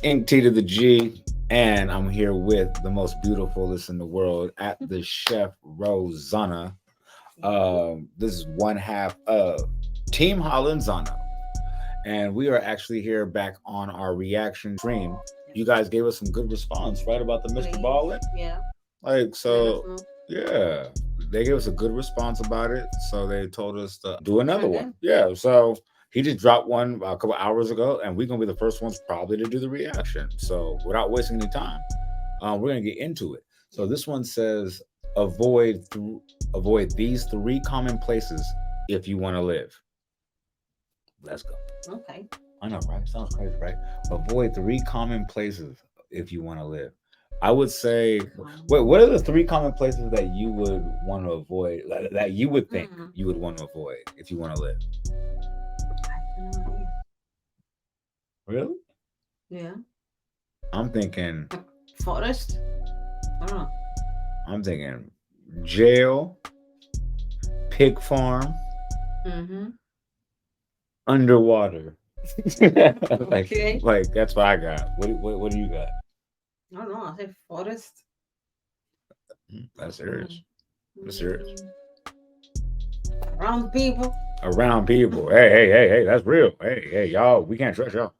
Ink T to the G, and I'm here with the most beautifulest in the world at the chef Rosanna. This is one half of Team Hallenzano, and we are actually here back on our reaction stream. You guys gave us some good response, right, about the Mr. Ballin? Yeah. Like, so, yeah, they gave us a good response about it. So they told us to do another one. Yeah, so he just dropped one a couple hours ago, and we're going to be the first ones probably to do the reaction. So without wasting any time, we're going to get into it. So this one says, avoid these three common places if you want to live. Let's go. Okay. I know, right? Sounds crazy, right? Avoid three common places if you want to live. I would say, wait, what are the three common places that you would want to avoid, that you would think you would want to avoid if you want to live? Really? Yeah. I'm thinking forest. I don't know. I'm thinking jail, pig farm, underwater. Okay. Like that's what I got. What do you got? I don't know. I said forest. That's serious. That's serious. Around people. Around people. Hey, that's real. Hey, y'all, we can't trust y'all.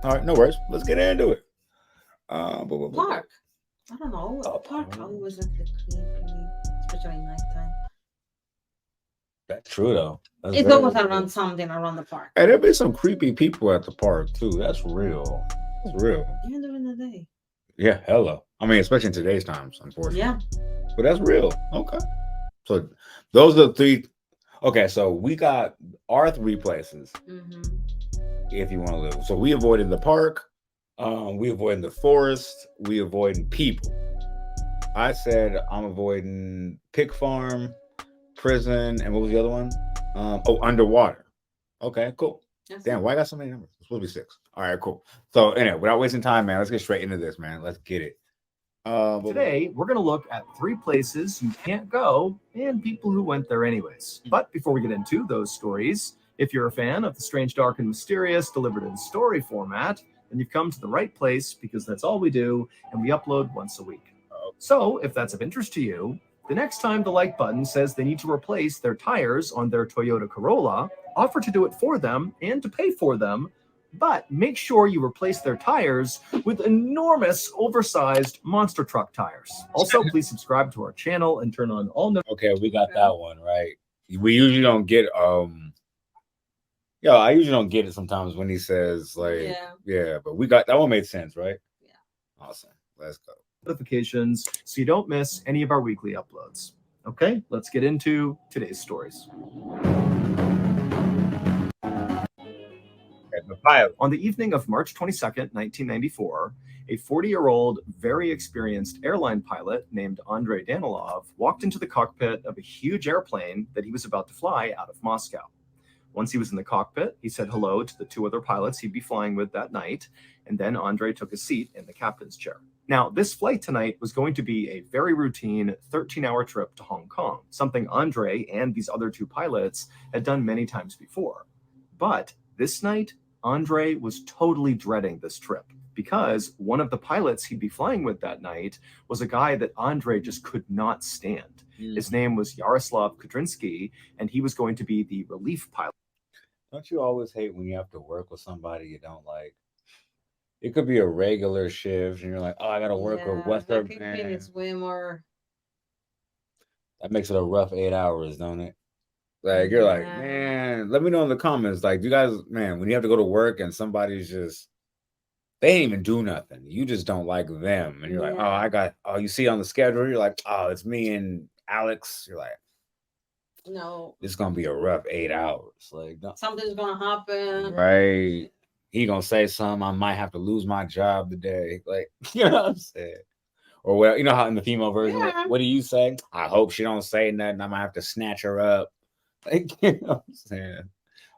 All right, no worries. Let's get into it. Park. I don't know. Park always look creepy, especially nighttime. That's true though. It's always around something around the park. And there'll be some creepy people at the park too. That's real. It's real. Even during the day. Yeah, hello. I mean, especially in today's times, unfortunately. Yeah. But that's real. Okay. So those are the three. Okay, so we got our three places. If you want to live. So we avoided the park. We avoided the forest. We avoided people. I said I'm avoiding pig farm, prison, and what was the other one? Underwater. Okay, cool. Damn, why I got so many numbers? It's supposed to be 6. All right, cool. So anyway, without wasting time, man, let's get straight into this, man. Let's get it. Today, we're going to look at 3 places you can't go and people who went there anyways. But before we get into those stories, if you're a fan of the strange, dark, and mysterious delivered in story format, then you've come to the right place because that's all we do, and we upload once a week. So if that's of interest to you, the next time the like button says they need to replace their tires on their Toyota Corolla, offer to do it for them and to pay for them, but make sure you replace their tires with enormous, oversized monster truck tires. Also, please subscribe to our channel and turn on all Okay, we got that one, right? We usually don't get I usually don't get it sometimes when he says like but we got that one. Made sense, right? Yeah. Awesome. Let's go. Notifications so you don't miss any of our weekly uploads. Okay, let's get into today's stories. The pilot. On the evening of March 22nd, 1994, a 40-year-old, very experienced airline pilot named Andrei Danilov walked into the cockpit of a huge airplane that he was about to fly out of Moscow. Once he was in the cockpit, he said hello to the 2 other pilots he'd be flying with that night, and then Andrei took a seat in the captain's chair. Now, this flight tonight was going to be a very routine 13-hour trip to Hong Kong, something Andrei and these other 2 pilots had done many times before. But this night, Andrei was totally dreading this trip because one of the pilots he'd be flying with that night was a guy that Andrei just could not stand. His name was Yaroslav Kudrinsky, and he was going to be the relief pilot. Don't you always hate when you have to work with somebody you don't like? It could be a regular shift, and you're like, "Oh, I got to work with Western man." It's way more. That makes it a rough 8 hours, don't it? Like you're like, man. Let me know in the comments. Like, you guys, man, when you have to go to work and somebody's just, they ain't even do nothing. You just don't like them, and you're like, you see on the schedule, you're like, oh, it's me and Alex. You're like, no, it's gonna be a rough 8 hours. Like something's gonna happen, right? He gonna say something. I might have to lose my job today. Like, you know what I'm saying? Or well, you know how in the female version, like, what do you say? I hope she don't say nothing. I might have to snatch her up. Like, you know what I'm saying?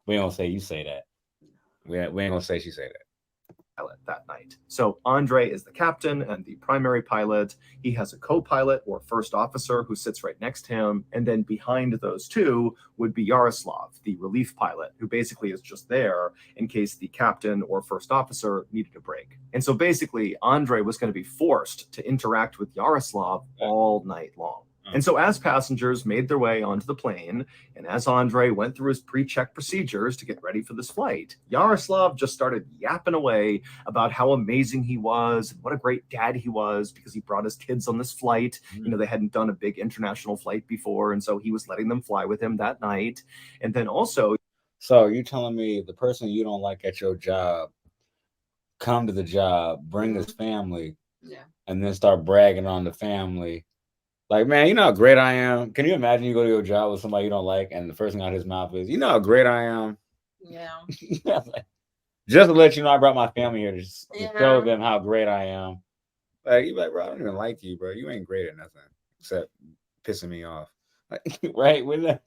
We don't say you say that. We ain't gonna say she say that. pilot that night. So Andre is the captain and the primary pilot. He has a co-pilot or first officer who sits right next to him. And then behind those two would be Yaroslav, the relief pilot, who basically is just there in case the captain or first officer needed a break. And so basically, Andre was going to be forced to interact with Yaroslav all night long. And so as passengers made their way onto the plane, and as Andre went through his pre-check procedures to get ready for this flight, Yaroslav just started yapping away about how amazing he was, and what a great dad he was, because he brought his kids on this flight. You know, they hadn't done a big international flight before, and so he was letting them fly with him that night. And then also... So you're telling me the person you don't like at your job come to the job, bring his family, and then start bragging on the family. Like, man, you know how great I am? Can you imagine you go to your job with somebody you don't like, and the first thing out of his mouth is, you know how great I am? Yeah. Just to let you know, I brought my family here to show them how great I am. Like, you're like, bro, I don't even like you, bro. You ain't great at nothing except pissing me off. Like, right? With that.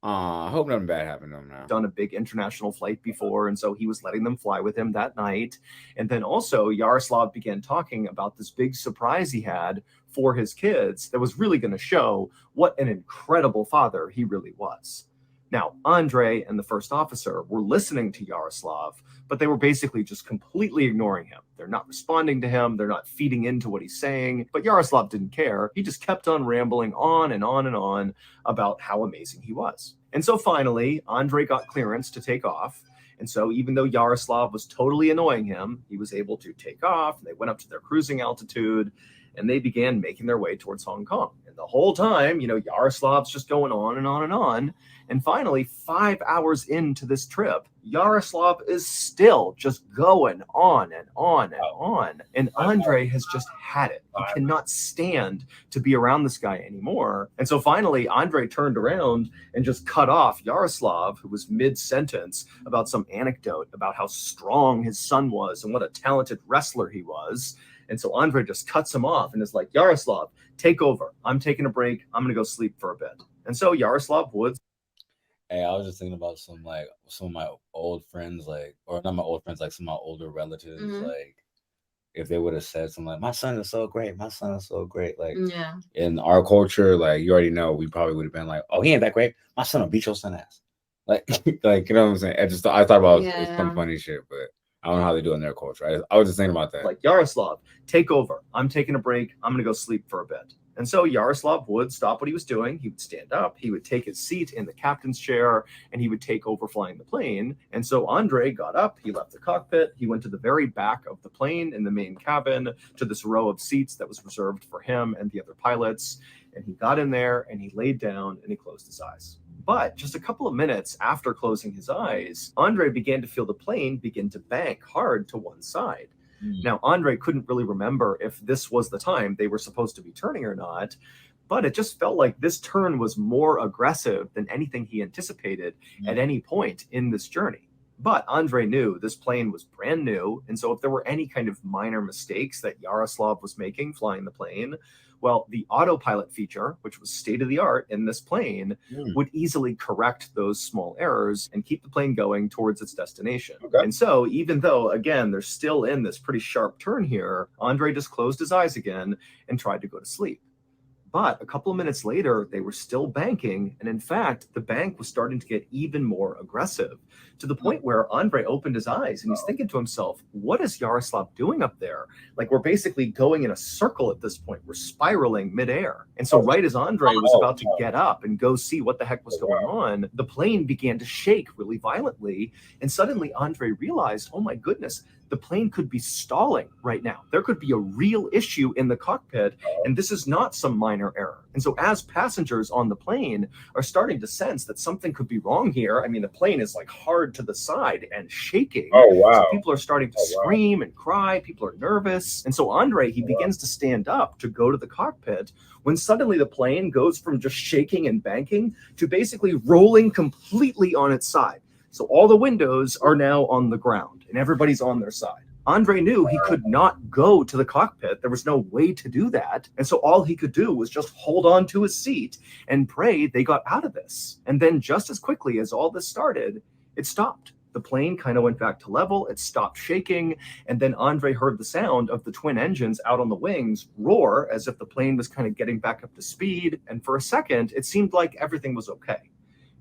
I hope nothing bad happened to him now. Done a big international flight before, and so he was letting them fly with him that night. And then also Yaroslav began talking about this big surprise he had for his kids that was really going to show what an incredible father he really was. Now, Andre and the first officer were listening to Yaroslav, but they were basically just completely ignoring him. They're not responding to him. They're not feeding into what he's saying. But Yaroslav didn't care. He just kept on rambling on and on and on about how amazing he was. And so finally, Andre got clearance to take off. And so even though Yaroslav was totally annoying him, he was able to take off. And they went up to their cruising altitude, and they began making their way towards Hong Kong. And the whole time, you know, Yaroslav's just going on and on and on. And finally, 5 hours into this trip, Yaroslav is still just going on and on and on. And Andre has just had it. He cannot stand to be around this guy anymore. And so finally, Andre turned around and just cut off Yaroslav, who was mid-sentence about some anecdote about how strong his son was and what a talented wrestler he was. And so Andre just cuts him off and is like, Yaroslav, take over. I'm taking a break. I'm going to go sleep for a bit. And so Yaroslav would. Hey, I was just thinking about some of my old friends, like, or not my old friends, like some of my older relatives, like, if they would have said something like, my son is so great, my son is so great, like, in our culture, like, you already know, we probably would have been like, oh, he ain't that great, my son will beat your son ass, like, like, you know what I'm saying? I thought about some funny shit, but I don't know how they do it in their culture. I was just thinking about that. Like, Yaroslav, take over. I'm taking a break. I'm going to go sleep for a bit. And so Yaroslav would stop what he was doing. He would stand up. He would take his seat in the captain's chair, and he would take over flying the plane. And so Andre got up. He left the cockpit. He went to the very back of the plane in the main cabin to this row of seats that was reserved for him and the other pilots. And he got in there, and he laid down, and he closed his eyes. But just a couple of minutes after closing his eyes, Andre began to feel the plane begin to bank hard to one side. Now, Andre couldn't really remember if this was the time they were supposed to be turning or not, but it just felt like this turn was more aggressive than anything he anticipated at any point in this journey. But Andre knew this plane was brand new, and so if there were any kind of minor mistakes that Yaroslav was making flying the plane, well, the autopilot feature, which was state-of-the-art in this plane, would easily correct those small errors and keep the plane going towards its destination. And so even though, again, they're still in this pretty sharp turn here, Andre just closed his eyes again and tried to go to sleep. But a couple of minutes later, they were still banking. And in fact, the bank was starting to get even more aggressive to the point where Andre opened his eyes and he's thinking to himself, what is Yaroslav doing up there? Like, we're basically going in a circle at this point. We're spiraling midair. And so right as Andre was about to get up and go see what the heck was going on, the plane began to shake really violently. And suddenly Andre realized, oh my goodness, the plane could be stalling right now. There could be a real issue in the cockpit, and this is not some minor error. And so as passengers on the plane are starting to sense that something could be wrong here, I mean, the plane is like hard to the side and shaking. Oh, wow. So people are starting to scream and cry. People are nervous. And so Andre, he begins to stand up to go to the cockpit when suddenly the plane goes from just shaking and banking to basically rolling completely on its side. So all the windows are now on the ground and everybody's on their side. Andre knew he could not go to the cockpit. There was no way to do that. And so all he could do was just hold on to his seat and pray they got out of this. And then just as quickly as all this started, it stopped. The plane kind of went back to level, it stopped shaking, and then Andre heard the sound of the twin engines out on the wings roar as if the plane was kind of getting back up to speed, and for a second, it seemed like everything was okay.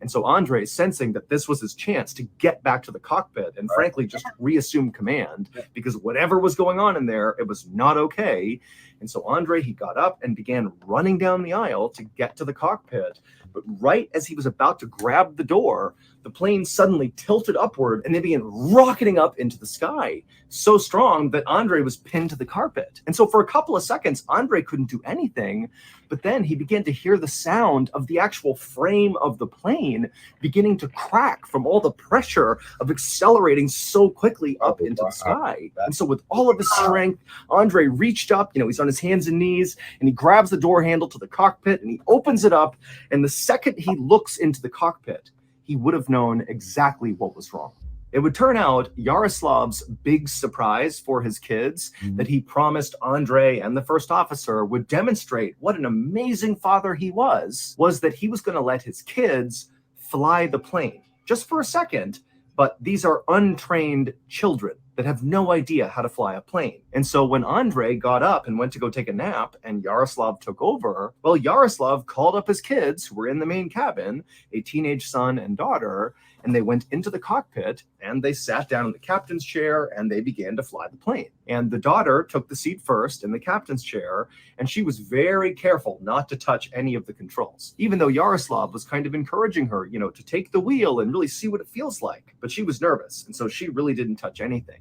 And so Andre, sensing that this was his chance to get back to the cockpit and frankly just reassume command, because whatever was going on in there, it was not okay. And so Andre, he got up and began running down the aisle to get to the cockpit. But right as he was about to grab the door, the plane suddenly tilted upward and they began rocketing up into the sky, so strong that Andre was pinned to the carpet. And so for a couple of seconds, Andre couldn't do anything, but then he began to hear the sound of the actual frame of the plane beginning to crack from all the pressure of accelerating so quickly up into the sky. And so with all of his strength, Andre reached up, he's on his hands and knees, and he grabs the door handle to the cockpit and he opens it up. And the second he looks into the cockpit, he would have known exactly what was wrong. It would turn out Yaroslav's big surprise for his kids, that he promised Andre and the first officer would demonstrate what an amazing father he was that he was going to let his kids fly the plane just for a second. But these are untrained children that have no idea how to fly a plane. And so when Andre got up and went to go take a nap and Yaroslav took over, well, Yaroslav called up his kids who were in the main cabin, a teenage son and daughter, and they went into the cockpit and they sat down in the captain's chair and they began to fly the plane. And the daughter took the seat first in the captain's chair, and she was very careful not to touch any of the controls, even though Yaroslav was kind of encouraging her, to take the wheel and really see what it feels like. But she was nervous, and so she really didn't touch anything.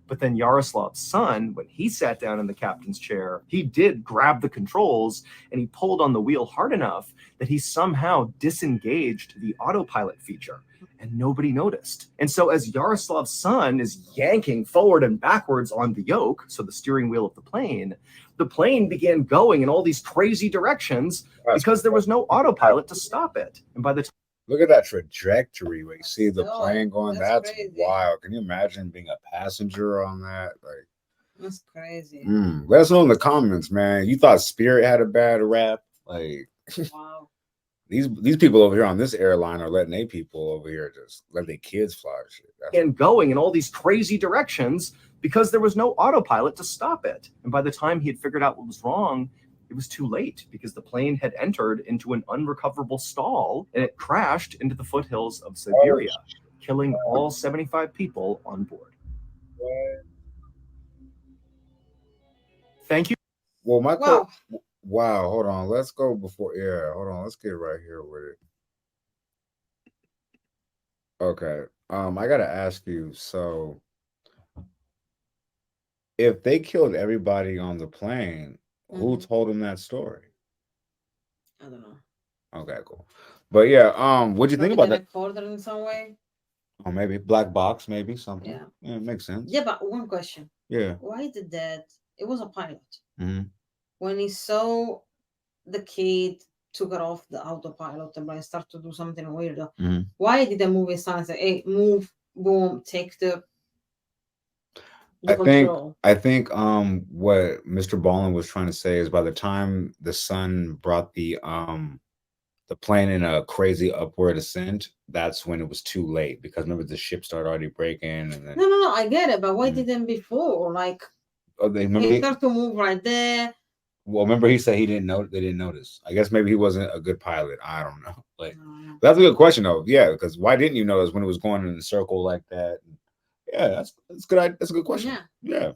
But then Yaroslav's son, when he sat down in the captain's chair, he did grab the controls and he pulled on the wheel hard enough that he somehow disengaged the autopilot feature, and nobody noticed. And so as Yaroslav's son is yanking forward and backwards on the yoke, so the steering wheel of the plane began going in all these crazy directions because there was no autopilot to stop it. And by the time look at that trajectory where you see the plane going. That's That's crazy. wild. Can you imagine being a passenger on that? Like, That's crazy. Let us know in the comments, man. You thought Spirit had a bad rap? Like, Wow. these people over here on this airline are letting their people over here just let their kids fly and shit. and going in all these crazy directions because there was no autopilot to stop it. And by the time he had figured out what was wrong, it was too late because the plane had entered into an unrecoverable stall and it crashed into the foothills of Siberia, killing all 75 people on board. Thank you. Well, my Wow. wow, hold on. Let's go before. Yeah, hold on. Let's get right here with it. Okay. I gotta ask you. So, if they killed everybody on the plane, who told them that story? I don't know. Okay, cool. But yeah, what'd you think about that? Recorded in some way? Or maybe black box, maybe something. Yeah. Yeah, it makes sense. Yeah, but one question. Yeah. Why did that? It was a pilot. Mm-hmm. When he saw the kid took it off the autopilot and start to do something weird, why did the movie sign say, hey, move, boom, take the control? I think what Mr. Ballin was trying to say is by the time the sun brought the plane in a crazy upward ascent, that's when it was too late because remember the ship started already breaking and then No, I get it, but why didn't before? Like he started to move right there. Well, remember he said he didn't know they didn't notice. I guess maybe he wasn't a good pilot. I don't know. Like that's a good question though. Yeah, because why didn't you notice when it was going in a circle like that? Yeah, that's good. That's a good question. Yeah.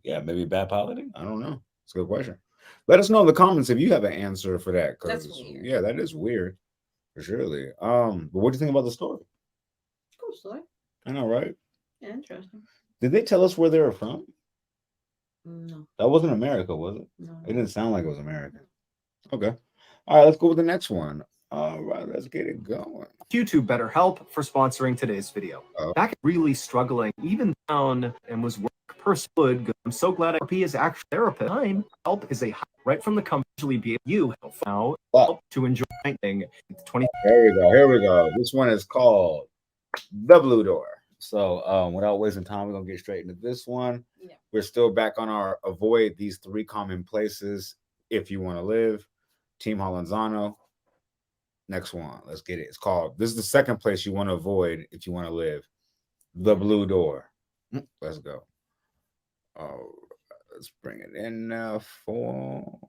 Maybe bad piloting. I don't know. It's a good question. Let us know in the comments if you have an answer for that. That's weird. Yeah, that is weird for surely. But what do you think about the story? Cool story. I know, right? Yeah, interesting. Did they tell us where they were from? No. That wasn't America, was it? No. It didn't sound like it was American. Okay. All right, let's go with the next one. All right, let's get it going. Thank you to BetterHelp for sponsoring today's video. Back really struggling, even down and was work pursued. I'm so glad RP is actually therapist. Time help is a right from the company be you now to enjoy thing. 20. Here we go. This one is called The Blue Door. So without wasting time, we're gonna get straight into this one. Yeah. We're still back on our avoid these 3 common places if you want to live. Team Hallenzano. Next one. Let's get it. It's called, this is the second place you want to avoid if you want to live. the blue door. Let's go. Oh, let's bring it in now for.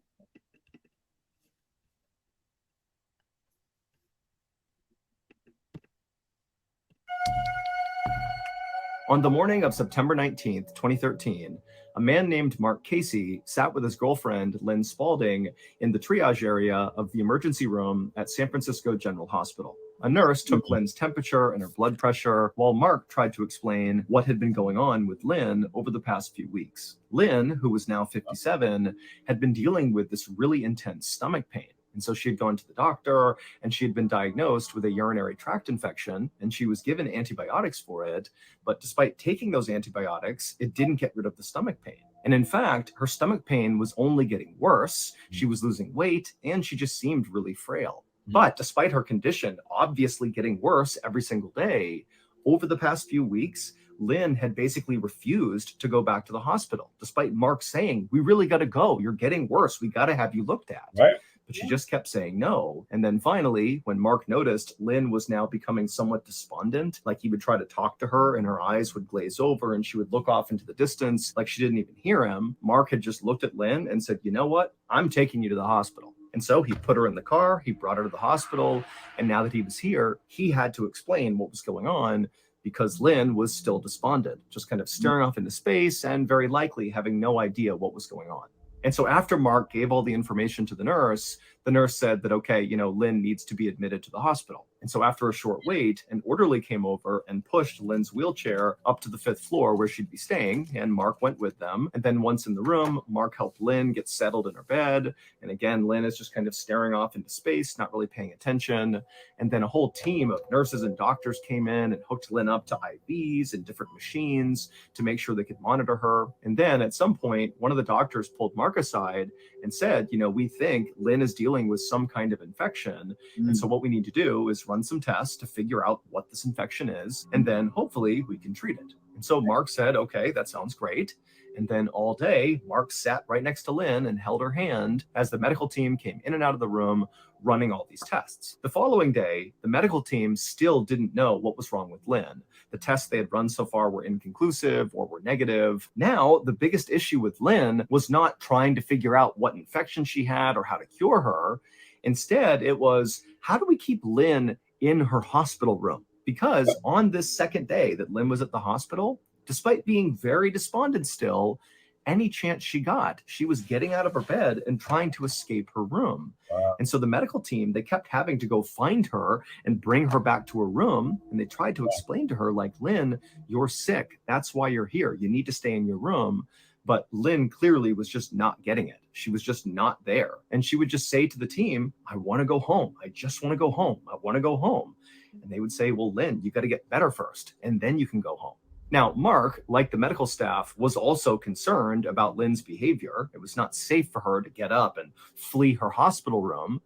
On the morning of September 19th, 2013, a man named Mark Casey sat with his girlfriend, Lynn Spalding, in the triage area of the emergency room at San Francisco General Hospital. A nurse took Lynn's temperature and her blood pressure while Mark tried to explain what had been going on with Lynn over the past few weeks. Lynn, who was now 57, had been dealing with this really intense stomach pain. And so she had gone to the doctor and she had been diagnosed with a urinary tract infection and she was given antibiotics for it. But despite taking those antibiotics, it didn't get rid of the stomach pain. And in fact, her stomach pain was only getting worse. She was losing weight and she just seemed really frail. But despite her condition obviously getting worse every single day, over the past few weeks, Lynn had basically refused to go back to the hospital, despite Mark saying, we really got to go. You're getting worse. We got to have you looked at. Right. But she just kept saying no. And then finally, when Mark noticed Lynn was now becoming somewhat despondent, like he would try to talk to her and her eyes would glaze over and she would look off into the distance like she didn't even hear him, Mark had just looked at Lynn and said, you know what? I'm taking you to the hospital. And so he put her in the car, he brought her to the hospital. And now that he was here, he had to explain what was going on because Lynn was still despondent, just kind of staring off into space and very likely having no idea what was going on. And so after Mark gave all the information to the nurse said that, okay, Lynn needs to be admitted to the hospital. And so after a short wait, an orderly came over and pushed Lynn's wheelchair up to the 5th floor where she'd be staying. And Mark went with them. And then once in the room, Mark helped Lynn get settled in her bed. And again, Lynn is just kind of staring off into space, not really paying attention. And then a whole team of nurses and doctors came in and hooked Lynn up to IVs and different machines to make sure they could monitor her. And then at some point, one of the doctors pulled Mark aside and said, we think Lynn is dealing with some kind of infection. And so what we need to do is run some tests to figure out what this infection is. And then hopefully we can treat it. And so Mark said, okay, that sounds great. And then all day, Mark sat right next to Lynn and held her hand as the medical team came in and out of the room running all these tests. The following day, the medical team still didn't know what was wrong with Lynn. The tests they had run so far were inconclusive or were negative. Now, the biggest issue with Lynn was not trying to figure out what infection she had or how to cure her. Instead, it was, how do we keep Lynn in her hospital room? Because on this second day that Lynn was at the hospital, despite being very despondent still, any chance she got, she was getting out of her bed and trying to escape her room. Wow. And so the medical team, they kept having to go find her and bring her back to her room. And they tried to explain to her, like, Lynn, you're sick. That's why you're here. You need to stay in your room. But Lynn clearly was just not getting it. She was just not there. And she would just say to the team, I want to go home. I just want to go home. I want to go home. And they would say, well, Lynn, you got to get better first, and then you can go home. Now, Mark, like the medical staff, was also concerned about Lynn's behavior. It was not safe for her to get up and flee her hospital room.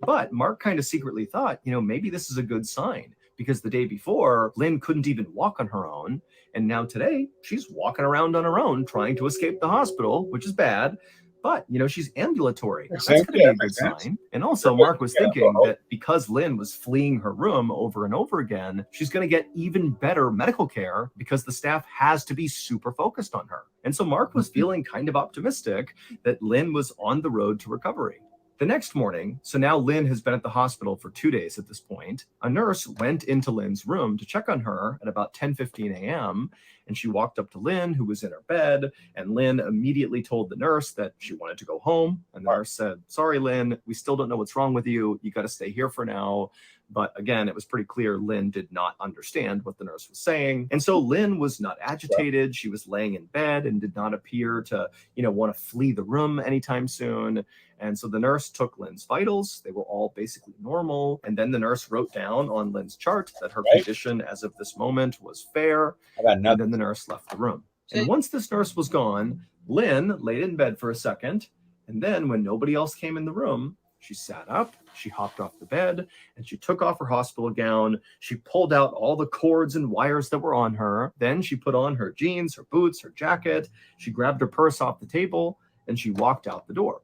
But Mark kind of secretly thought, maybe this is a good sign, because the day before, Lynn couldn't even walk on her own. And now today, she's walking around on her own, trying to escape the hospital, which is bad. But, she's ambulatory. That's going to be a good sign. And also, Mark was thinking that because Lynn was fleeing her room over and over again, she's going to get even better medical care because the staff has to be super focused on her. And so Mark was feeling kind of optimistic that Lynn was on the road to recovery. The next morning, so now Lynn has been at the hospital for 2 days at this point, a nurse went into Lynn's room to check on her at about 10:15 a.m. And she walked up to Lynn, who was in her bed, and Lynn immediately told the nurse that she wanted to go home. And the nurse said, sorry, Lynn, we still don't know what's wrong with you. You got to stay here for now. But again, it was pretty clear Lynn did not understand what the nurse was saying. And so Lynn was not agitated. She was laying in bed and did not appear to, want to flee the room anytime soon. And so the nurse took Lynn's vitals. They were all basically normal. And then the nurse wrote down on Lynn's chart that her condition as of this moment was fair. And then the nurse left the room. And once this nurse was gone, Lynn laid in bed for a second. And then when nobody else came in the room, she sat up, she hopped off the bed, and she took off her hospital gown. She pulled out all the cords and wires that were on her. Then she put on her jeans, her boots, her jacket. She grabbed her purse off the table, and she walked out the door.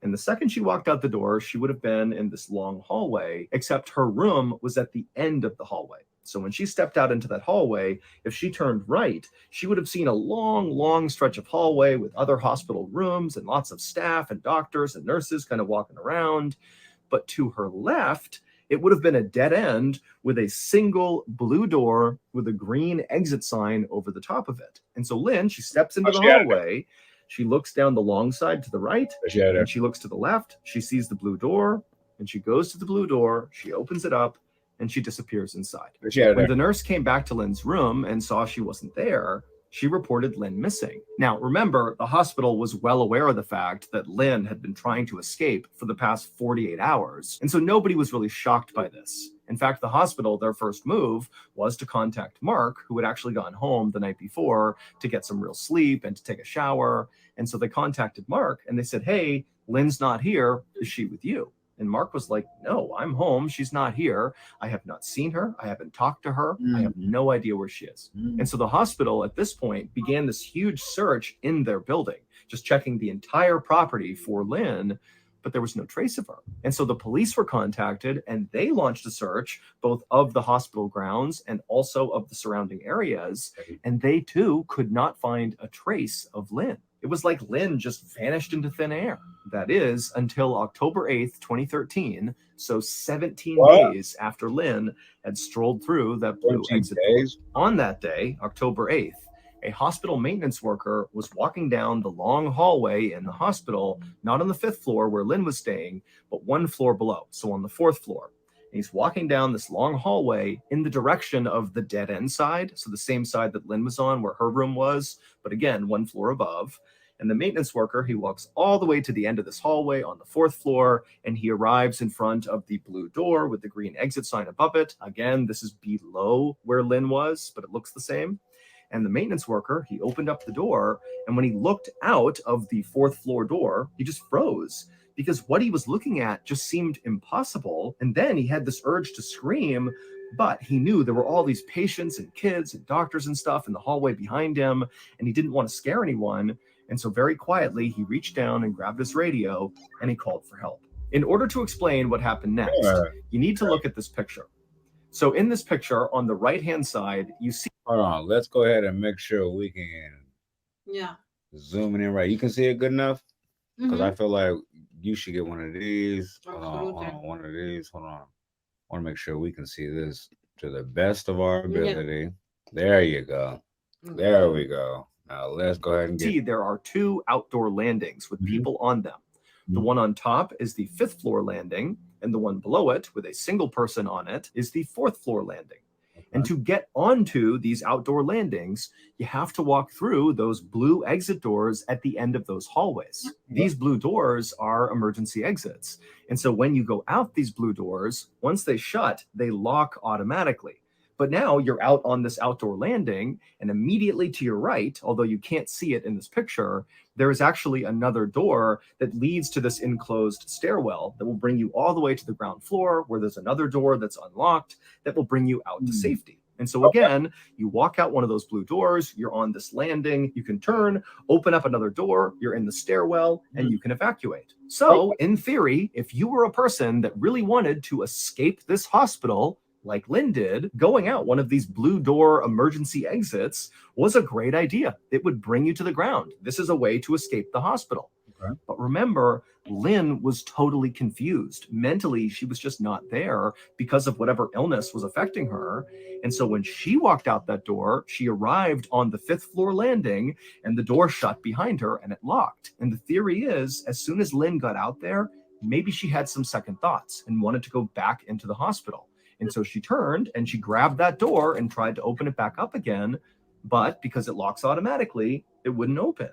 And the second she walked out the door, she would have been in this long hallway, except her room was at the end of the hallway. So when she stepped out into that hallway, if she turned right, she would have seen a long stretch of hallway with other hospital rooms and lots of staff and doctors and nurses kind of walking around. But to her left, it would have been a dead end with a single blue door with a green exit sign over the top of it. And so Lynn, she steps into the hallway. She looks down the long side to the right, and she looks to the left. She sees the blue door, and she goes to the blue door. She opens it up, and she disappears inside. When the nurse came back to Lynn's room and saw she wasn't there, she reported Lynn missing. Now, remember, the hospital was well aware of the fact that Lynn had been trying to escape for the past 48 hours, and so nobody was really shocked by this. In fact, the hospital, their first move was to contact Mark, who had actually gone home the night before to get some real sleep and to take a shower. And so they contacted Mark and they said, hey, Lynn's not here. Is she with you? And Mark was like, no, I'm home. She's not here. I have not seen her. I haven't talked to her. I have no idea where she is. And so the hospital at this point began this huge search in their building, just checking the entire property for Lynn, but there was no trace of her. And so the police were contacted and they launched a search both of the hospital grounds and also of the surrounding areas. And they too could not find a trace of Lynn. It was like Lynn just vanished into thin air. That is until October 8th, 2013. So 17 days after Lynn had strolled through that blue exit door. On that day, October 8th, a hospital maintenance worker was walking down the long hallway in the hospital, not on the 5th floor where Lynn was staying, but one floor below, so on the 4th floor. And he's walking down this long hallway in the direction of the dead end side, so the same side that Lynn was on where her room was, but again, one floor above. And the maintenance worker, he walks all the way to the end of this hallway on the 4th floor, and he arrives in front of the blue door with the green exit sign above it. Again, this is below where Lynn was, but it looks the same. And the maintenance worker, he opened up the door, and when he looked out of the 4th floor door, he just froze because what he was looking at just seemed impossible. And then he had this urge to scream, but he knew there were all these patients and kids and doctors and stuff in the hallway behind him, and he didn't want to scare anyone. And so very quietly, he reached down and grabbed his radio, and he called for help. In order to explain what happened next, you need to look at this picture. So in this picture, on the right-hand side, you see... Hold on, let's go ahead and make sure we can zoom in right. You can see it good enough? Because I feel like you should get one of these. Hold on, one of these. Hold on. I want to make sure we can see this to the best of our ability. There you go. There we go. Now let's go ahead and get... There are two outdoor landings with people on them. The one on top is the 5th floor landing, and the one below it with a single person on it is the 4th floor landing. And to get onto these outdoor landings, you have to walk through those blue exit doors at the end of those hallways. These blue doors are emergency exits. And so when you go out these blue doors, once they shut, they lock automatically. But now you're out on this outdoor landing, and immediately to your right, although you can't see it in this picture, there is actually another door that leads to this enclosed stairwell that will bring you all the way to the ground floor, where there's another door that's unlocked that will bring you out to safety. And so again, you walk out one of those blue doors, you're on this landing, you can turn, open up another door, you're in the stairwell, and you can evacuate. So in theory, if you were a person that really wanted to escape this hospital, like Lynn did, going out one of these blue door emergency exits was a great idea. It would bring you to the ground. This is a way to escape the hospital. But remember, Lynn was totally confused. Mentally, she was just not there because of whatever illness was affecting her. And so when she walked out that door, she arrived on the 5th floor landing, and the door shut behind her and it locked. And the theory is, as soon as Lynn got out there, maybe she had some second thoughts and wanted to go back into the hospital. And so she turned and she grabbed that door and tried to open it back up again. But because it locks automatically, it wouldn't open.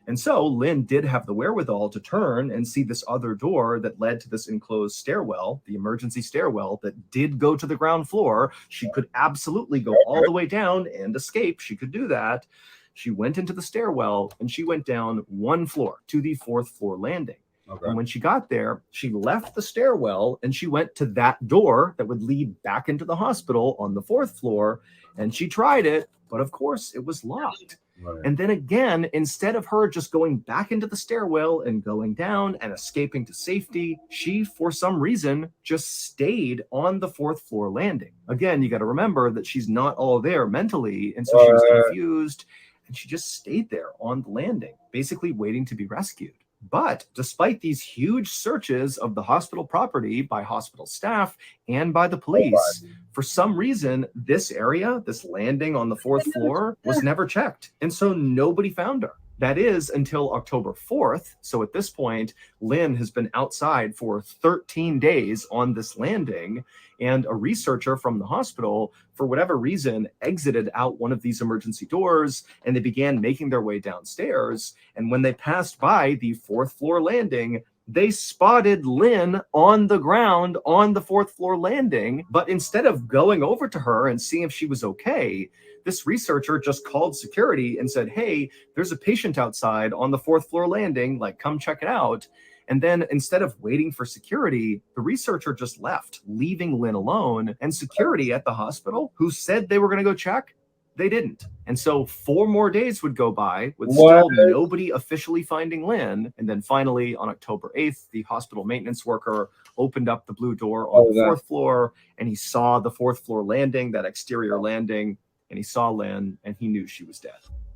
And so Lynn did have the wherewithal to turn and see this other door that led to this enclosed stairwell, the emergency stairwell that did go to the ground floor. She could absolutely go all the way down and escape. She could do that. She went into the stairwell and she went down one floor to the 4th floor landing. And when she got there, she left the stairwell and she went to that door that would lead back into the hospital on the 4th floor. And she tried it, but of course it was locked. Right. And then again, instead of her just going back into the stairwell and going down and escaping to safety, she, for some reason, just stayed on the 4th floor landing. Again, you got to remember that she's not all there mentally, and so she was confused, and she just stayed there on the landing, basically waiting to be rescued. But despite these huge searches of the hospital property by hospital staff and by the police, for some reason, this area, this landing on the 4th floor, was never checked. And so nobody found her. That is until October 4th. So at this point, Lynn has been outside for 13 days on this landing, and a researcher from the hospital, for whatever reason, exited out one of these emergency doors, and they began making their way downstairs. And when they passed by the 4th floor landing, they spotted Lynn on the ground on the 4th floor landing. But instead of going over to her and seeing if she was okay, this researcher just called security and said, hey, there's a patient outside on the 4th floor landing, like, come check it out. And then instead of waiting for security, the researcher just left, leaving Lynn alone. And security at the hospital, who said they were going to go check, they didn't. And so 4 more days would go by with still nobody officially finding Lynn. And then finally, on October 8th, the hospital maintenance worker opened up the blue door on the 4th floor, and he saw the 4th floor landing, that exterior landing, and he saw Lynn, and he knew she was dead.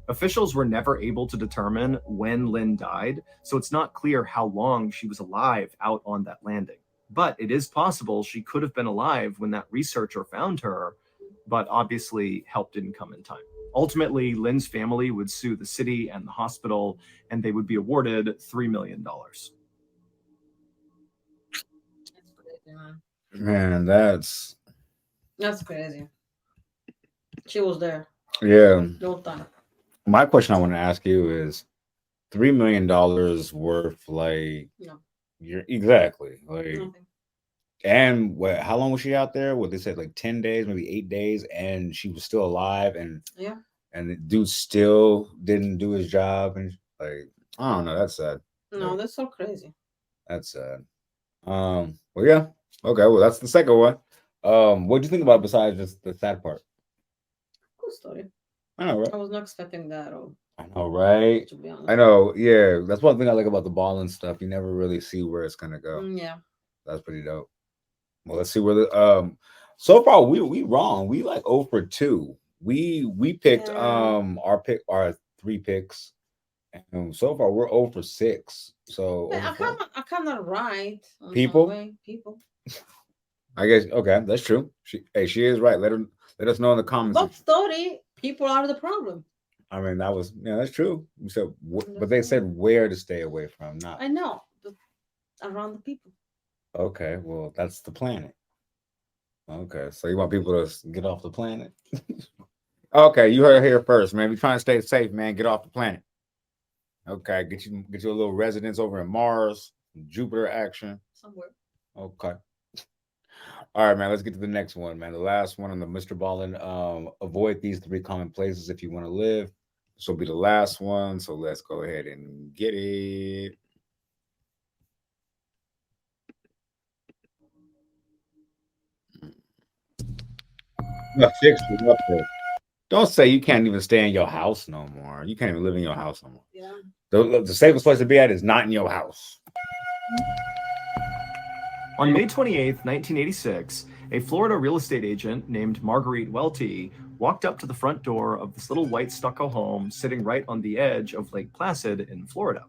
Officials were never able to determine when Lynn died, so it's not clear how long she was alive out on that landing. But it is possible she could have been alive when that researcher found her, but obviously help didn't come in time. Ultimately, Lynn's family would sue the city and the hospital, and they would be awarded $3 million. That's crazy, man. Man, that's crazy. She was there. Yeah. No time. My question I want to ask you is $3 million worth, like, No. You're exactly like, Nothing. and what? How long was she out there? What they said, like 10 days, maybe 8 days, and she was still alive, and the dude still didn't do his job, and like, I don't know. That's sad. No, that's so crazy. That's sad. Well, yeah. Okay. Well, that's the second one. What do you think about besides just the sad part? Cool story. I know, right? I was not expecting that at all. I know, right? To be honest. I know. Yeah, that's one thing I like about the ball and stuff. You never really see where it's gonna go. Yeah. That's pretty dope. Well, let's see where the so far we wrong. We like 0 for 2. We picked our 3 picks, and so far we're 0 for 6. So I cannot write people. I guess okay, that's true. She is right. Let us know in the comments. But story, people are the problem. I mean, that's true. We said, but they said where to stay away from. Not. I know, but around the people. Okay, well, that's the planet. Okay, so you want people to get off the planet? Okay, you heard it here first, man. We're trying to stay safe, man. Get off the planet. Okay, get you a little residence over in Mars, Jupiter action. Somewhere. Okay. All right, man. Let's get to the next one, man. The last one on the Mr. Ballin. Avoid these 3 common places if you want to live. This will be the last one. So let's go ahead and get it. Don't say you can't even stay in your house no more. You can't even live in your house no more. Yeah. The safest place to be at is not in your house. On May 28th, 1986, a Florida real estate agent named Marguerite Welty walked up to the front door of this little white stucco home sitting right on the edge of Lake Placid in Florida.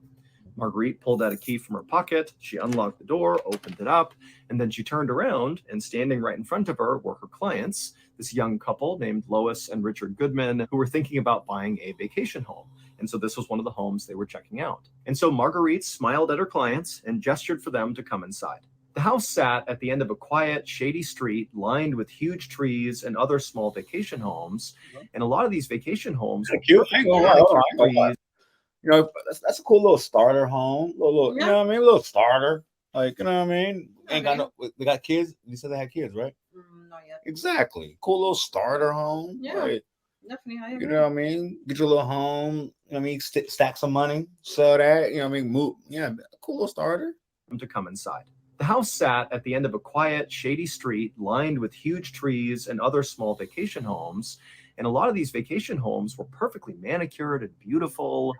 Marguerite pulled out a key from her pocket, she unlocked the door, opened it up, and then she turned around, and standing right in front of her were her clients, this young couple named Lois and Richard Goodman, who were thinking about buying a vacation home. And so this was one of the homes they were checking out. And so Marguerite smiled at her clients and gestured for them to come inside. The house sat at the end of a quiet, shady street lined with huge trees and other small vacation homes. And a lot of these vacation homes were cute. You know, that's a cool little starter home. Little you know what I mean? A little starter. Like, you know what I mean? Ain't got they got kids. You said they had kids, right? Not yet. Exactly. Cool little starter home. Yeah. Like, definitely. You know what I mean? Get your little home. You know what I mean? Stack some money. Sell that. You know what I mean? Move. Yeah, a cool little starter. To come inside. The house sat at the end of a quiet, shady street lined with huge trees and other small vacation homes. And a lot of these vacation homes were perfectly manicured and beautiful,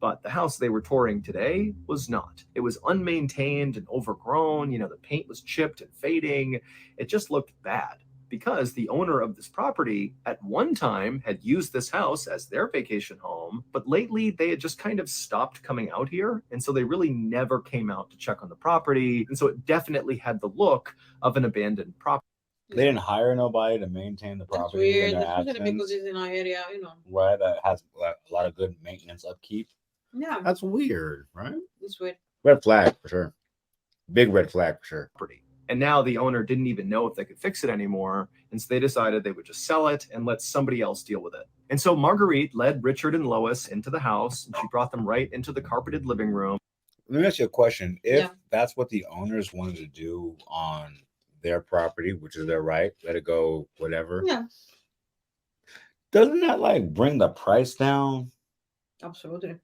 but the house they were touring today was not. It was unmaintained and overgrown. The paint was chipped and fading. It just looked bad because the owner of this property at one time had used this house as their vacation home, but lately they had just kind of stopped coming out here. And so they really never came out to check on the property. And so it definitely had the look of an abandoned property. They didn't hire nobody to maintain the That's property in weird, their especially absence, because it's in our area, right? That has a lot of good maintenance upkeep. Yeah, That's weird, right? it's weird. Red flag for sure. Big red flag for sure. And now the owner didn't even know if they could fix it anymore. And so they decided they would just sell it and let somebody else deal with it. And so Marguerite led Richard and Lois into the house, and she brought them right into the carpeted living room. Let me ask you a question. If that's what the owners wanted to do on their property, which is their right, let it go, whatever. Yeah. Doesn't that bring the price down? Absolutely.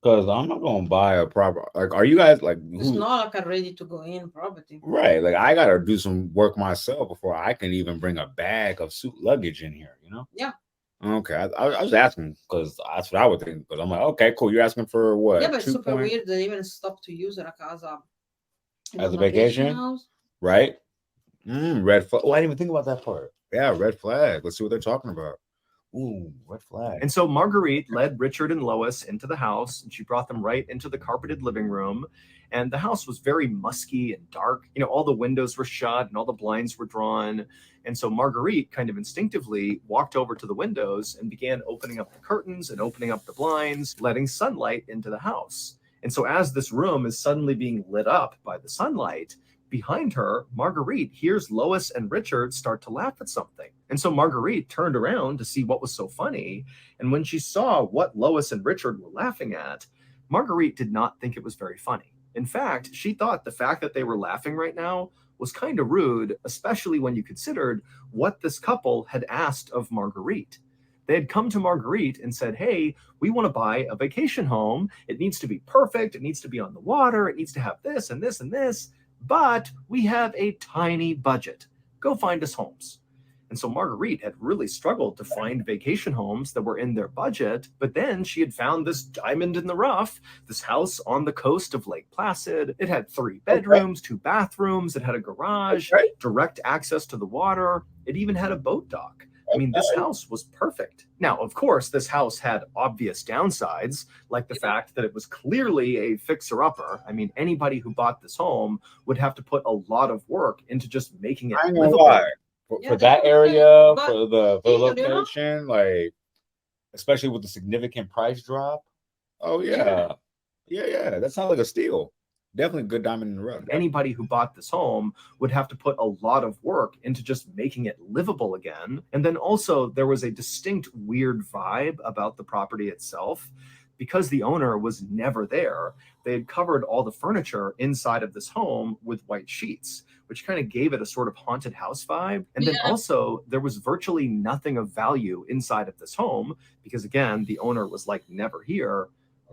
Because I'm not gonna buy a property. Are you guys It's not like a ready to go in property, right? I gotta do some work myself before I can even bring a bag of suit luggage in here. Yeah. Okay, I was asking because that's what I would think. Because I'm like, okay, cool. You're asking for what? Yeah, but it's super weird they even stopped to use it as a vacation house, right? Red flag. Oh, I didn't even think about that part. Yeah, red flag. Let's see what they're talking about. Ooh, red flag. And so Marguerite led Richard and Lois into the house, and she brought them right into the carpeted living room. And the house was very musky and dark. All the windows were shut and all the blinds were drawn. And so Marguerite kind of instinctively walked over to the windows and began opening up the curtains and opening up the blinds, letting sunlight into the house. And so as this room is suddenly being lit up by the sunlight, behind her, Marguerite hears Lois and Richard start to laugh at something. And so Marguerite turned around to see what was so funny. And when she saw what Lois and Richard were laughing at, Marguerite did not think it was very funny. In fact, she thought the fact that they were laughing right now was kind of rude, especially when you considered what this couple had asked of Marguerite. They had come to Marguerite and said, hey, we want to buy a vacation home. It needs to be perfect. It needs to be on the water. It needs to have this and this and this. But we have a tiny budget. Go find us homes. And so Marguerite had really struggled to find vacation homes that were in their budget. But then she had found this diamond in the rough, this house on the coast of Lake Placid. It had 3 bedrooms, 2 bathrooms. It had a garage, direct access to the water. It even had a boat dock. I mean, this house was perfect. Now, of course, this house had obvious downsides, like the fact that it was clearly a fixer-upper. I mean, anybody who bought this home would have to put a lot of work into just making it livable. For that area, for the location, especially with the significant price drop. Oh yeah. That sounds like a steal. Definitely a good diamond in the rough. Anybody who bought this home would have to put a lot of work into just making it livable again. And then also there was a distinct weird vibe about the property itself. Because the owner was never there, they had covered all the furniture inside of this home with white sheets, which kind of gave it a sort of haunted house vibe. And then also there was virtually nothing of value inside of this home because, again, the owner was never here.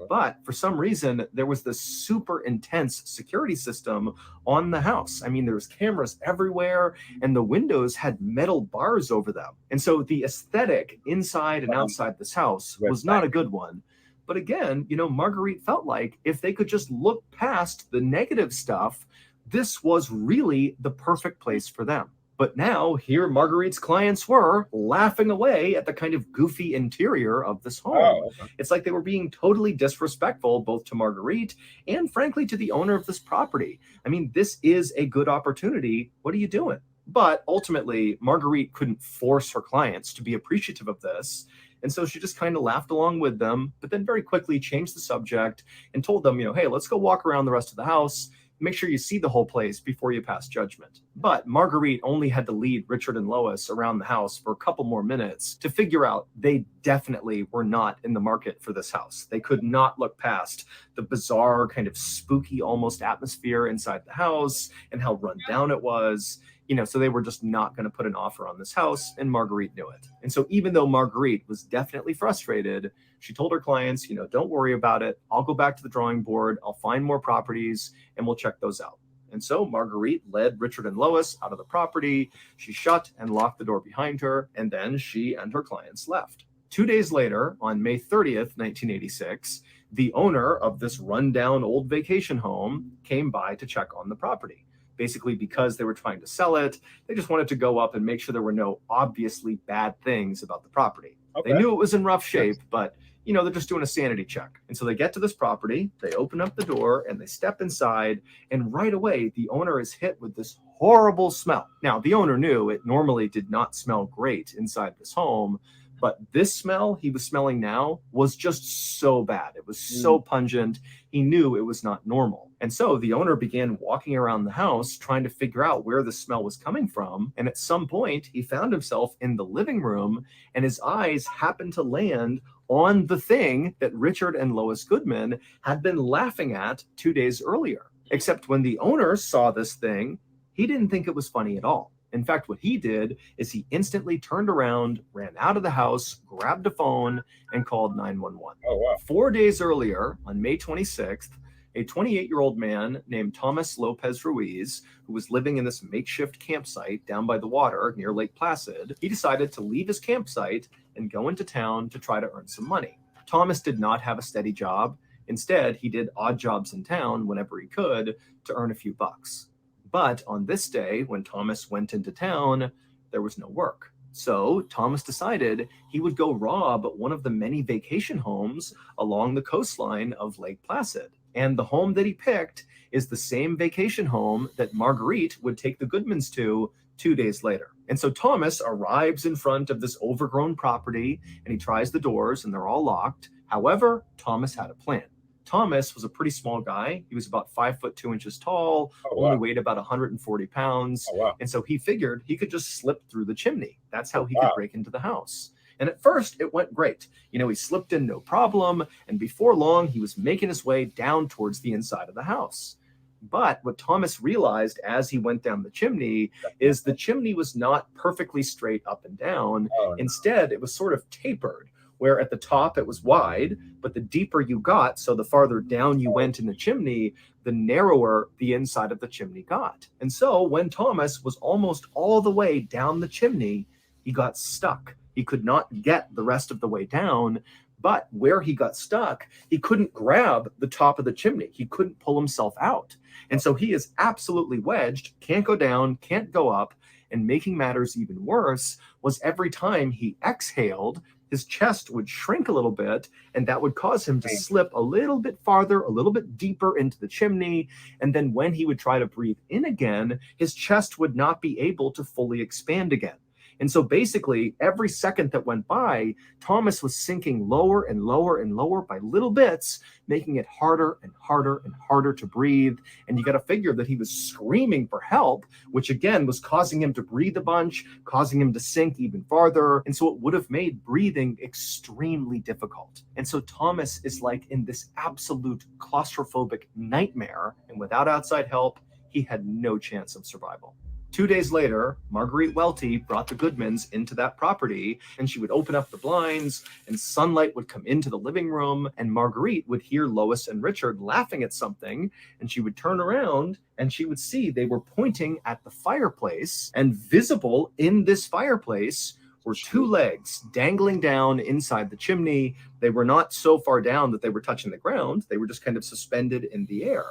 But for some reason, there was this super intense security system on the house. I mean, there was cameras everywhere and the windows had metal bars over them. And so the aesthetic inside and outside this house was not a good one. But again, Marguerite felt like if they could just look past the negative stuff, this was really the perfect place for them. But now here Marguerite's clients were laughing away at the kind of goofy interior of this home. Oh, okay. It's like they were being totally disrespectful both to Marguerite and frankly to the owner of this property. I mean, this is a good opportunity. What are you doing? But ultimately, Marguerite couldn't force her clients to be appreciative of this. And so she just kind of laughed along with them, but then very quickly changed the subject and told them, hey, let's go walk around the rest of the house. Make sure you see the whole place before you pass judgment. But Marguerite only had to lead Richard and Lois around the house for a couple more minutes to figure out they definitely were not in the market for this house. They could not look past the bizarre kind of spooky almost atmosphere inside the house and how run down it was. So they were just not going to put an offer on this house, and Marguerite knew it. And so even though Marguerite was definitely frustrated, she told her clients, don't worry about it. I'll go back to the drawing board. I'll find more properties and we'll check those out. And so Marguerite led Richard and Lois out of the property. She shut and locked the door behind her, and then she and her clients left. 2 days later, on May 30th, 1986, the owner of this rundown old vacation home came by to check on the property. Basically, because they were trying to sell it, they just wanted to go up and make sure there were no obviously bad things about the property. Okay. They knew it was in rough shape, but they're just doing a sanity check. And so they get to this property, they open up the door and they step inside, and right away the owner is hit with this horrible smell. Now, the owner knew it normally did not smell great inside this home, but this smell he was smelling now was just so bad. It was so pungent. He knew it was not normal. And so the owner began walking around the house trying to figure out where the smell was coming from. And at some point, he found himself in the living room, and his eyes happened to land on the thing that Richard and Lois Goodman had been laughing at 2 days earlier. Except when the owner saw this thing, he didn't think it was funny at all. In fact, what he did is he instantly turned around, ran out of the house, grabbed a phone, and called 911. Oh, wow. 4 days earlier, on May 26th, a 28-year-old man named Thomas Lopez Ruiz, who was living in this makeshift campsite down by the water near Lake Placid, he decided to leave his campsite and go into town to try to earn some money. Thomas did not have a steady job. Instead, he did odd jobs in town whenever he could to earn a few bucks. But on this day, when Thomas went into town, there was no work. So Thomas decided he would go rob one of the many vacation homes along the coastline of Lake Placid. And the home that he picked is the same vacation home that Marguerite would take the Goodmans to 2 days later. And so Thomas arrives in front of this overgrown property, and he tries the doors, and they're all locked. However, Thomas had a plan. Thomas was a pretty small guy. He was about 5'2" tall, only weighed about 140 pounds. And so he figured he could just slip through the chimney. That's how he could break into the house. And at first, it went great. He slipped in no problem. And before long, he was making his way down towards the inside of the house. But what Thomas realized as he went down the chimney is the chimney was not perfectly straight up and down. Instead, it was sort of tapered, where at the top it was wide, but the deeper you got, so the farther down you went in the chimney, the narrower the inside of the chimney got. And so when Thomas was almost all the way down the chimney, he got stuck. He could not get the rest of the way down, but where he got stuck, he couldn't grab the top of the chimney. He couldn't pull himself out. And so he is absolutely wedged, can't go down, can't go up. And making matters even worse was every time he exhaled, his chest would shrink a little bit, and that would cause him to slip a little bit farther, a little bit deeper into the chimney. And then when he would try to breathe in again, his chest would not be able to fully expand again. And so basically, every second that went by, Thomas was sinking lower and lower and lower by little bits, making it harder and harder and harder to breathe. And you got to figure that he was screaming for help, which again was causing him to breathe a bunch, causing him to sink even farther. And so it would have made breathing extremely difficult. And so Thomas is like in this absolute claustrophobic nightmare. And without outside help, he had no chance of survival. 2 days later, Marguerite Welty brought the Goodmans into that property, and she would open up the blinds, and sunlight would come into the living room, and Marguerite would hear Lois and Richard laughing at something, and she would turn around, and she would see they were pointing at the fireplace, and visible in this fireplace were two legs dangling down inside the chimney. They were not so far down that they were touching the ground. They were just kind of suspended in the air.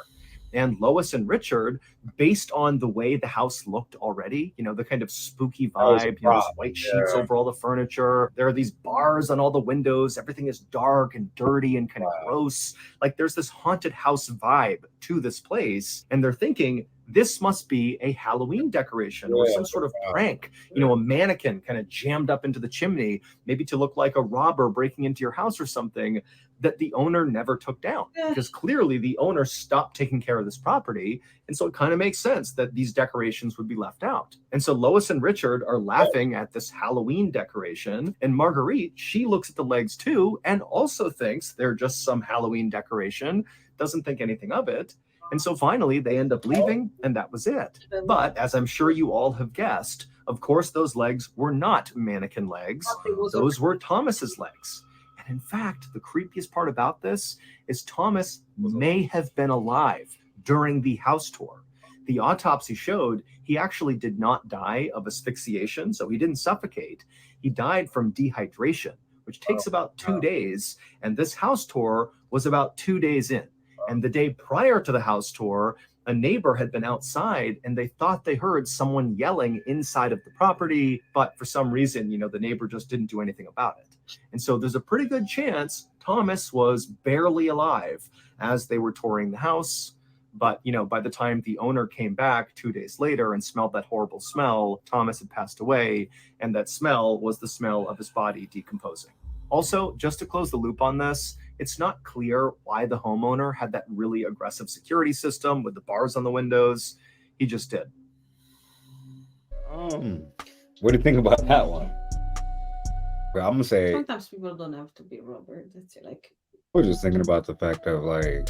And Lois and Richard, based on the way the house looked already, the kind of spooky vibe, those white sheets over all the furniture. There are these bars on all the windows. Everything is dark and dirty and kind of gross. Like there's this haunted house vibe to this place. And they're thinking, this must be a Halloween decoration or some sort of prank, a mannequin kind of jammed up into the chimney, maybe to look like a robber breaking into your house or something, that the owner never took down, because clearly the owner stopped taking care of this property. And so it kind of makes sense that these decorations would be left out. And so Lois and Richard are laughing at this Halloween decoration. And Marguerite, she looks at the legs too, and also thinks they're just some Halloween decoration, doesn't think anything of it. And so finally they end up leaving, and that was it. But as I'm sure you all have guessed, of course, those legs were not mannequin legs. Those were Thomas's legs. And in fact, the creepiest part about this is Thomas may have been alive during the house tour, The autopsy showed he actually did not die of asphyxiation, so he didn't suffocate. He died from dehydration, which takes about 2 days, and this house tour was about 2 days in. And the day prior to the house tour, a neighbor had been outside and they thought they heard someone yelling inside of the property, but for some reason, the neighbor just didn't do anything about it. And so there's a pretty good chance Thomas was barely alive as they were touring the house. But, by the time the owner came back 2 days later and smelled that horrible smell, Thomas had passed away, and that smell was the smell of his body decomposing. Also, just to close the loop on this, it's not clear why the homeowner had that really aggressive security system with the bars on the windows. He just did. What do you think about that one? Well, I'm gonna say sometimes people don't have to be Robert. That's it. Like, we're just thinking about the fact of like,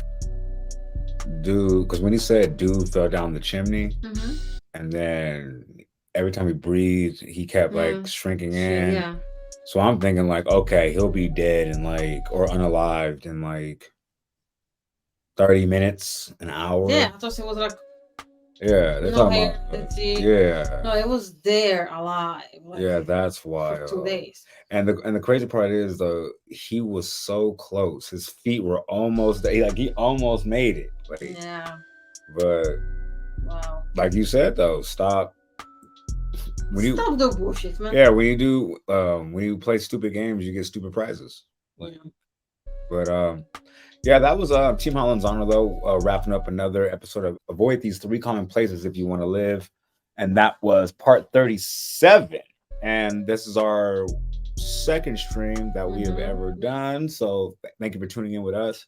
dude, because when he said dude fell down the chimney, and then every time he breathed, he kept like shrinking in. Yeah. So I'm thinking like, okay, he'll be dead in like, or unalived in like 30 minutes, an hour. Yeah, I thought it was like, yeah, they're talking about, yeah. No, it was there alive. Like, yeah, that's why. For 2 days. And the crazy part is though, he was so close. His feet were almost there. Like he almost made it. Like, yeah. But wow. Like you said though, stop. Stop the bullshit, man. Yeah, when you play stupid games, you get stupid prizes. Like, but yeah, that was Team Hallenzano though, wrapping up another episode of Avoid These 3 Common Places If You Want to Live, and that was part 37. And this is our second stream that we have ever done. So thank you for tuning in with us.